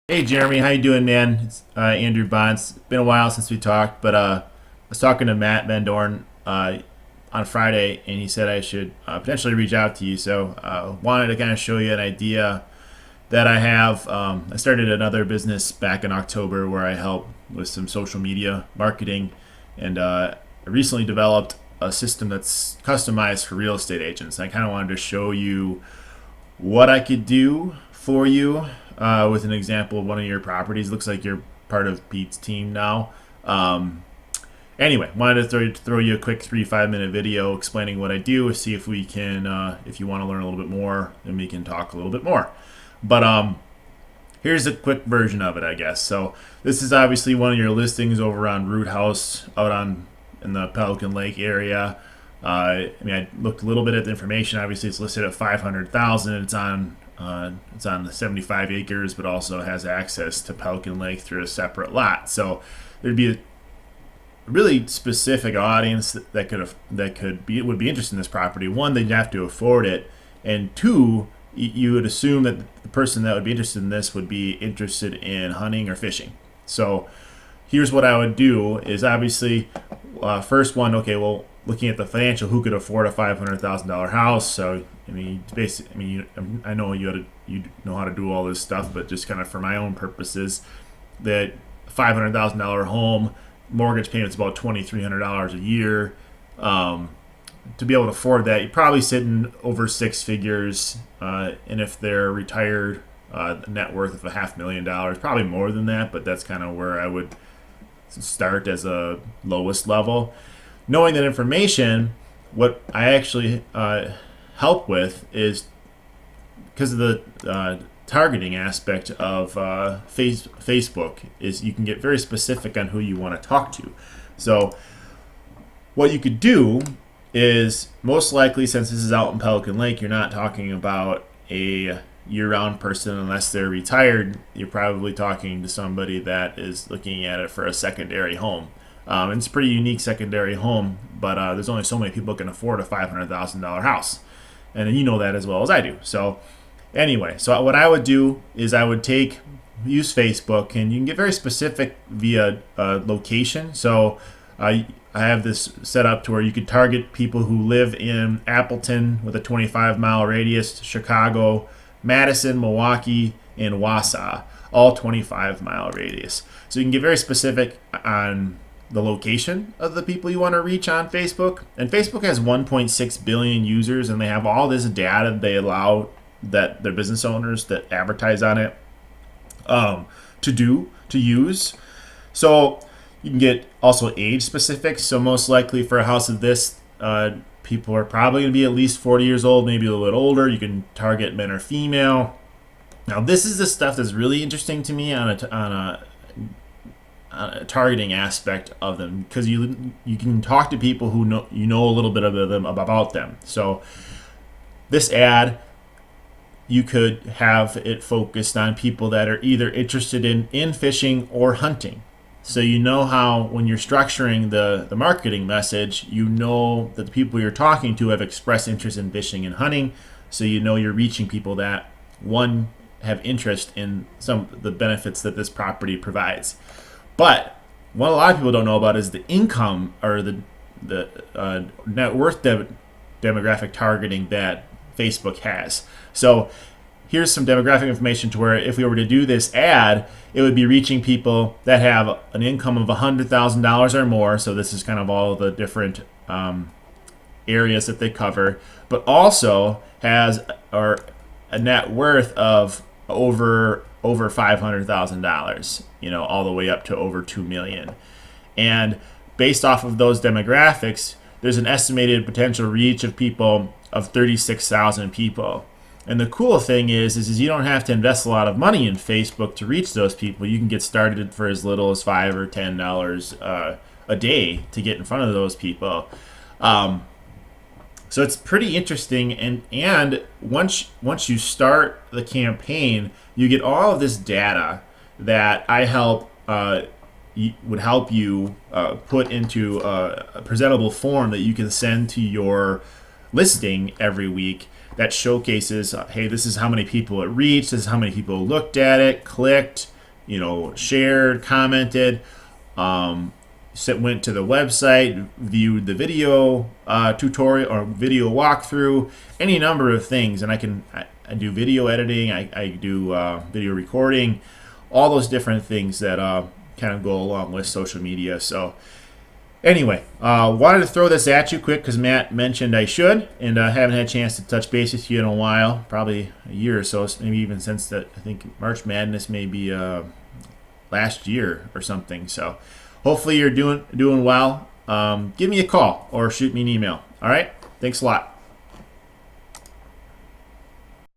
Hey Jeremy, how you doing, man? It's Andrew Bonds. It's been a while since we talked, but I was talking to Matt Van Dorn on Friday, and he said I should potentially reach out to you. So wanted to kind of show you an idea that I have. I started another business back in October where I help with some social media marketing, and I recently developed a system that's customized for real estate agents. I kind of wanted to show you what I could do for you with an example of one of your properties. Looks like you're part of Pete's team now. Um, anyway, wanted to throw you a quick 3 5 minute video explaining what I do. See if we can, if you want to learn a little bit more, then we can talk a little bit more. But here's a quick version of it, I guess. So this is obviously one of your listings over on Roothouse out on in the Pelican Lake area. I looked a little bit at the information. Obviously, it's listed at 500,000. It's on the 75 acres, but also has access to Pelican Lake through a separate lot. So there'd be a really specific audience that would be interested in this property. One, they'd have to afford it, and two, you would assume that the person that would be interested in this would be interested in hunting or fishing. So here's what I would do: is obviously first one, okay, well, looking at the financial, who could afford a $500,000 house? So I know you know how to do all this stuff, but just kind of for my own purposes, that $500,000 home mortgage payment's about $2,300 a year. To be able to afford that, you're probably sitting over six figures, and if they're retired, net worth of $500,000, probably more than that, but that's kind of where I would start as a lowest level. Knowing that information, what I actually help with is, because of the targeting aspect of Facebook, is you can get very specific on who you want to talk to. So what you could do is, most likely, since this is out in Pelican Lake, you're not talking about a year-round person unless they're retired. You're probably talking to somebody that is looking at it for a secondary home. And it's a pretty unique secondary home, but there's only so many people can afford a $500,000 house, and you know that as well as I do. So anyway, so what I would do is I would use Facebook, and you can get very specific via location. So I have this set up to where you could target people who live in Appleton with a 25-mile radius, Chicago, Madison, Milwaukee, and Wausau, all 25-mile radius. So you can get very specific on the location of the people you want to reach on Facebook. And Facebook has 1.6 billion users, and they have all this data they allow that their business owners that advertise on it to use. So you can get also age specific. So most likely for a house of this, people are probably going to be at least 40 years old, maybe a little bit older. You can target men or female. Now this is the stuff that's really interesting to me on a targeting aspect of them, because you can talk to people who know a little bit of them about them. So this ad, you could have it focused on people that are either interested in fishing or hunting. So you know how when you're structuring the marketing message, you know that the people you're talking to have expressed interest in fishing and hunting. So you know you're reaching people that, one, have interest in some of the benefits that this property provides. But what a lot of people don't know about is the income, or the net worth demographic targeting that Facebook has. So here's some demographic information to where if we were to do this ad, it would be reaching people that have an income of $100,000 or more. So this is kind of all the different areas that they cover, but also has a net worth of over $500,000, all the way up to over 2 million. And based off of those demographics, there's an estimated potential reach of people of 36,000 people. And the cool thing is you don't have to invest a lot of money in Facebook to reach those people. You can get started for as little as $5 or $10 a day to get in front of those people. So it's pretty interesting, and once you start the campaign, you get all of this data that I would help you put into a presentable form that you can send to your listing every week, that showcases, hey, this is how many people it reached, this is how many people looked at it, clicked, shared, commented, went to the website, viewed the video tutorial or video walkthrough, any number of things. And I do video editing, I do video recording, all those different things that kind of go along with social media. So anyway, wanted to throw this at you quick because Matt mentioned I should, and I haven't had a chance to touch base with you in a while, probably a year or so, maybe even since that. I think March Madness maybe last year or something. So hopefully you're doing well. Give me a call or shoot me an email. All right, thanks a lot.